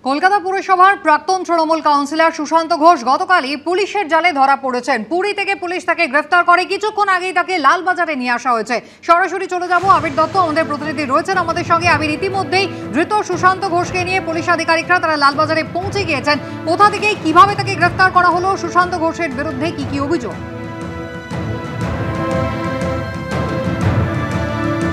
কলকাতা পুরসভার প্রাক্তন তৃণমূল কাউন্সিলর সুশান্ত ঘোষ গতকালই পুলিশের জালে ধরা পড়েছেন। পুরী থেকে পুলিশ তাকে গ্রেফতার করে, কিছুক্ষণ আগেই তাকে লালবাজারে নিয়ে আসা হয়েছে। সরাসরি চলে যাব, আবির দত্ত আমাদের প্রতিনিধি রয়েছেন আমাদের সঙ্গে। আবির, ইতিমধ্যেই ধৃত সুশান্ত ঘোষকে নিয়ে পুলিশ আধিকারিকরা তারা লালবাজারে পৌঁছে গিয়েছেন। কোথা থেকে কিভাবে তাকে গ্রেফতার করা হলো, সুশান্ত ঘোষের বিরুদ্ধে কি অভিযোগ?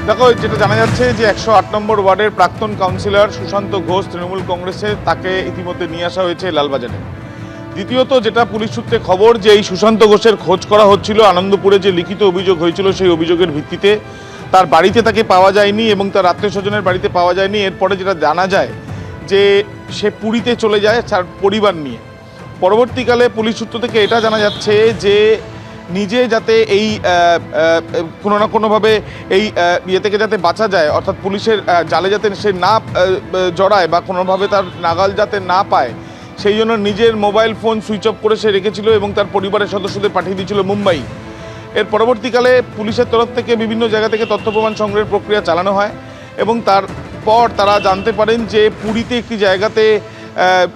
দেখো, যেটা জানা যাচ্ছে যে 108 নম্বর ওয়ার্ডের প্রাক্তন কাউন্সিলর সুশান্ত ঘোষ তৃণমূল কংগ্রেসে, তাকে ইতিমধ্যে নিয়ে আসা হয়েছে লালবাজারে। দ্বিতীয়ত যেটা পুলিশ সূত্রে খবর, যে এই সুশান্ত ঘোষের খোঁজ করা হচ্ছিল, আনন্দপুরে যে লিখিত অভিযোগ হয়েছিল সেই অভিযোগের ভিত্তিতে তার বাড়িতে তাকে পাওয়া যায়নি এবং তার আত্মীয় স্বজনের বাড়িতে পাওয়া যায়নি। এরপরে যেটা জানা যায় যে সে পুরীতে চলে যায় তার পরিবার নিয়ে। পরবর্তীকালে পুলিশ সূত্র থেকে এটা জানা যাচ্ছে যে নিজে যাতে এই কোনো না কোনোভাবে এই ইয়ে থেকে যাতে বাঁচা যায়, অর্থাৎ পুলিশের জালে যাতে সে না জড়ায় বা কোনোভাবে তার নাগাল যাতে না পায়, সেই জন্য নিজের মোবাইল ফোন সুইচ অফ করে সে রেখেছিল এবং তার পরিবারের সদস্যদের পাঠিয়ে দিয়েছিল মুম্বাই। এর পরবর্তীকালে পুলিশের তরফ থেকে বিভিন্ন জায়গা থেকে তথ্য প্রমাণ সংগ্রহের প্রক্রিয়া চালানো হয় এবং তারপর তারা জানতে পারেন যে পুরীতে একটি জায়গাতে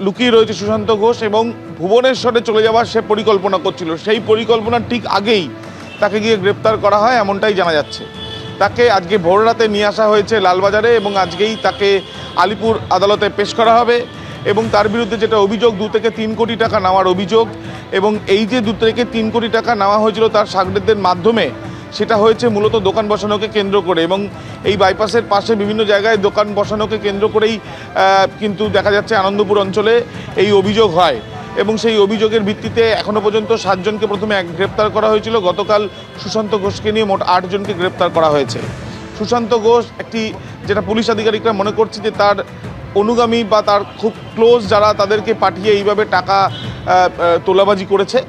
লুকিয়ে রয়েছে সুশান্ত ঘোষ এবং ভুবনেশ্বরে চলে যাওয়ার সে পরিকল্পনা করছিল। সেই পরিকল্পনার ঠিক আগেই তাকে গিয়ে গ্রেপ্তার করা হয়, এমনটাই জানা যাচ্ছে। তাকে আজকে ভোর রাতে নিয়ে আসা হয়েছে লালবাজারে এবং আজকেই তাকে আলিপুর আদালতে পেশ করা হবে এবং তার বিরুদ্ধে যেটা অভিযোগ, 2 থেকে 3 কোটি টাকা নেওয়ার অভিযোগ, এবং এই যে 2 থেকে 3 কোটি টাকা নেওয়া হয়েছিল তার শাগরেদদের মাধ্যমে, সেটা হয়েছে মূলত দোকান বসানোকে কেন্দ্র করে এবং এই বাইপাসের পাশে বিভিন্ন জায়গায় দোকান বসানোকে কেন্দ্র করেই কিন্তু দেখা যাচ্ছে আনন্দপুর অঞ্চলে এই অভিযোগ হয় এবং সেই অভিযোগের ভিত্তিতে এখনও পর্যন্ত 7 জনকে প্রথমে গ্রেপ্তার করা হয়েছিল। গতকাল সুশান্ত ঘোষকে নিয়ে মোট 8 জনকে গ্রেপ্তার করা হয়েছে। সুশান্ত ঘোষ একটি, যেটা পুলিশ আধিকারিকরা মনে করছে যে তার অনুগামী বা তার খুব ক্লোজ যারা, তাদেরকে পাঠিয়ে এইভাবে টাকা তোলাবাজি করেছে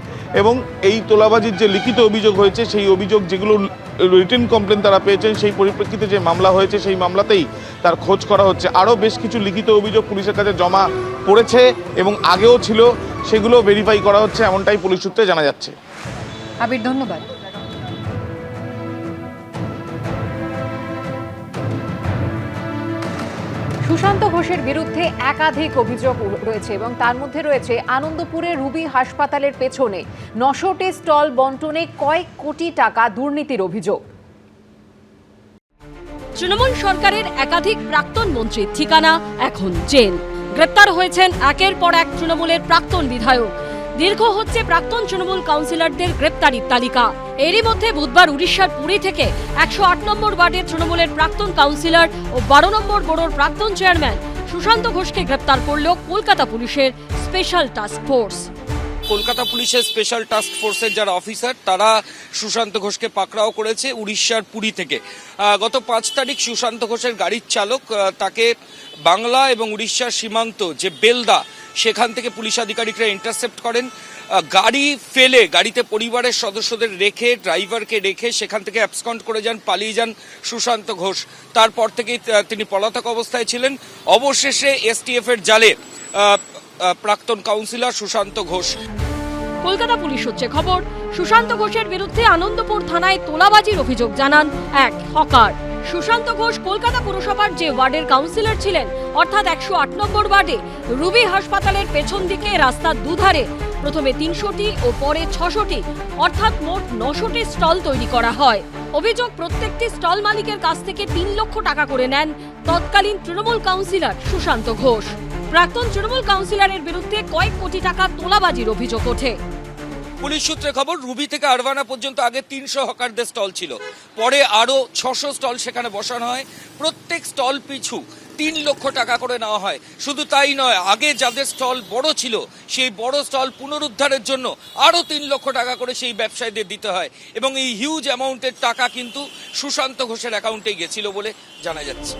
এবং এই তোলাবাজির যে লিখিত অভিযোগ হয়েছে, সেই অভিযোগ যেগুলো রিটেন কমপ্লেন তারা পেয়েছেন, সেই পরিপ্রেক্ষিতে যে মামলা হয়েছে সেই মামলাতেই তার খোঁজ করা হচ্ছে। আরও বেশ কিছু লিখিত অভিযোগ পুলিশের কাছে জমা পড়েছে এবং আগেও ছিল, সেগুলো ভেরিফাই করা হচ্ছে, এমনটাই পুলিশ সূত্রে জানা যাচ্ছে। আবির, ধন্যবাদ। সুশান্ত ঘোষের বিরুদ্ধে একাধিক অভিযোগ রয়েছে এবং তার মধ্যে রয়েছে আনন্দপুরে রুবি হাসপাতালের পেছনে 900টি স্টল বন্টনে কয়েক কোটি টাকা দুর্নীতির অভিযোগ। তৃণমূল সরকারের একাধিক প্রাক্তন মন্ত্রীর ঠিকানা এখন জেল। গ্রেপ্তার হয়েছেন একের পর এক তৃণমূলের প্রাক্তন বিধায়ক। দীর্ঘ হচ্ছে প্রাক্তন তৃণমূল কাউন্সিলরদের গ্রেপ্তারির তালিকা। এরই মধ্যে বুধবার উড়িষ্যার পুরী থেকে 108 নম্বর ওয়ার্ডের তৃণমূলের প্রাক্তন কাউন্সিলর ও 12 নম্বর বোর্ডের প্রাক্তন চেয়ারম্যান সুশান্ত ঘোষকে গ্রেপ্তার করল কলকাতা পুলিশের স্পেশাল টাস্ক ফোর্স। কলকাতা পুলিশের স্পেশাল টাস্ক ফোর্সের যারা অফিসার, তারা সুশান্ত ঘোষকে পাকড়াও করেছে উড়িষ্যার পুরী থেকে। গত 5 তারিখ সুশান্ত ঘোষের গাড়ির চালক তাকে বাংলা এবং উড়িষ্যার সীমান্ত যে বেলদা, সেখান থেকে পুলিশ আধিকারিকরা ইন্টারসেপ্ট করেন। গাড়ি ফেলে, গাড়িতে পরিবারের সদস্যদের রেখে, ড্রাইভারকে রেখে সেখান থেকে অ্যাবসকন্ড করে যান, পালিয়ে যান সুশান্ত ঘোষ। তারপর থেকেই তিনি পলাতক অবস্থায় ছিলেন। অবশেষে এসটিএফ এর জালে প্রাক্তন কাউন্সিলর সুশান্ত ঘোষ। কলকাতা পুলিশ সূত্রে খবর, সুশান্ত ঘোষের বিরুদ্ধে আনন্দপুর থানায় তোলাবাজির অভিযোগ জানান এক হকার। সুশান্ত ঘোষ কলকাতা পুরসভার যে ওয়ার্ডের কাউন্সিলর ছিলেন, অর্থাৎ 108 নম্বর ওয়ার্ডে রুবি হাসপাতালের পেছন দিকে রাস্তার দুধারে প্রথমে 300টি ও পরে 600টি অর্থাৎ মোট 900টি স্টল তৈরি করা হয়। অভিযোগ, প্রত্যেকটি স্টল মালিকের কাছ থেকে 3 লক্ষ টাকা করে নেন তৎকালীন তৃণমূল কাউন্সিলর সুশান্ত ঘোষ। প্রাক্তন তৃণমূল কাউন্সিলরের বিরুদ্ধে কয়েক কোটি টাকা তোলাবাজির অভিযোগ ওঠে। পুলিশ সূত্রে খবর, রুবি থেকে আরভানা পর্যন্ত আগে 300 হকারদের স্টল ছিল, পরে আরও 600 স্টল সেখানে বসানো হয়। প্রত্যেক স্টল পিছু 3 লক্ষ টাকা করে নেওয়া হয়। শুধু তাই নয়, আগে যাদের স্টল বড় ছিল সেই বড় স্টল পুনরুদ্ধারের জন্য আরও 3 লক্ষ টাকা করে সেই ব্যবসায়ীদের দিতে হয় এবং এই হিউজ অ্যামাউন্টের টাকা কিন্তু সুশান্ত ঘোষের অ্যাকাউন্টে গেছিল বলে জানা যাচ্ছে।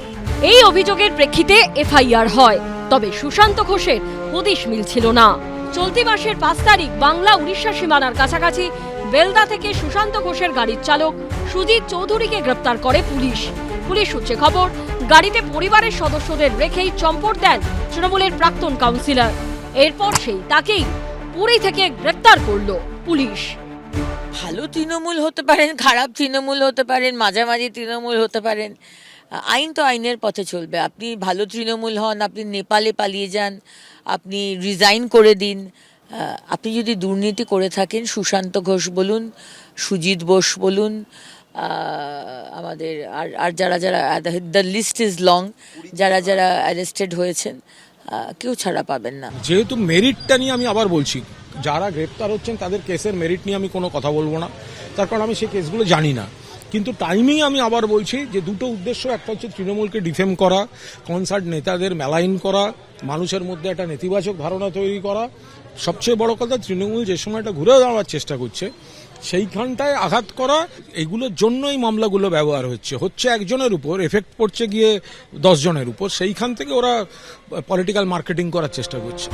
এই অভিযোগের প্রেক্ষিতে এফআইআর হয়, তবে সুশান্ত ঘোষের হদিশ মিলছিল না। চলতি মাসের 5 তারিখ বাংলা উড়িষ্যা সীমানার কাছাকাছি বেলদা থেকে সুশান্ত ঘোষের গাড়ির চালক সুজিত চৌধুরীকে গ্রেপ্তার করে পুলিশ। পুলিশ সূত্রে খবর, গাড়িতে পরিবারের সদস্যদের রেখেই চম্পট দেন তৃণমূলের প্রাক্তন কাউন্সিলর। এরপর তাকেই পুরী থেকে গ্রেপ্তার করল পুলিশ। ভালো তৃণমূল হতে পারেন, খারাপ তৃণমূল হতে পারেন, মাঝামাঝি তৃণমূল হতে পারেন, আইন তো আইনের পথে চলবে। আপনি ভালো তৃণমূল হন, আপনি নেপালে পালিয়ে যান, আপনি রিজাইন করে দিন, আপনি যদি দুর্নীতি করে থাকেন, সুশান্ত ঘোষ বলুন, সুজিত বোস বলুন, আমাদের আর যারা যারা দ্য লিস্ট ইজ লং, যারা যারা অ্যারেস্টেড হয়েছেন, কেউ ছাড়া পাবেন না। যেহেতু মেরিটটা নিয়ে আমি আবার বলছি, যারা গ্রেপ্তার হচ্ছেন তাদের কেসের মেরিট নিয়ে আমি কোনো কথা বলবো না, তার কারণ আমি সেই কেসগুলো জানি না। কিন্তু টাইমিং আমি আবার বলছি যে দুটো উদ্দেশ্য, একটা হচ্ছে তৃণমূলকে ডিফেম করা, কনসার্ট নেতাদের মেলাইন করা, মানুষের মধ্যে একটা নেতিবাচক ধারণা তৈরি করা। সবচেয়ে বড় কথা, তৃণমূল যে সময়টা ঘুরে দাঁড়াবার চেষ্টা করছে সেইখানটায় আঘাত করা, এগুলোর জন্যই মামলাগুলো ব্যবহার হচ্ছে একজনের উপর, এফেক্ট পড়ছে গিয়ে 10 জনের উপর। সেইখান থেকে ওরা পলিটিক্যাল মার্কেটিং করার চেষ্টা করছে।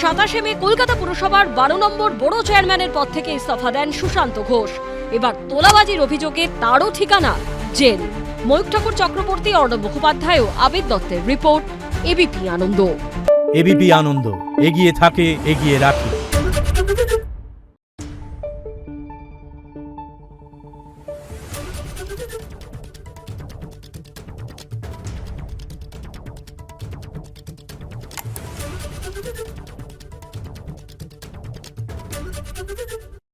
27 মে কলকাতা পুরসভার 12 নম্বর বড় চেয়ারম্যানের পদ থেকে ইস্তফা দেন সুশান্ত ঘোষ। এবার তোলাবাজির অভিযোগে তারও ঠিকানা জেল। ময়ূখ ঠাকুর চক্রবর্তী, অর্ণব মুখোপাধ্যায় ও আবিদ দত্তের রিপোর্ট, এবিপি আনন্দ। এবিপি আনন্দ, এগিয়ে থাকে, এগিয়ে রাখে। Thank you.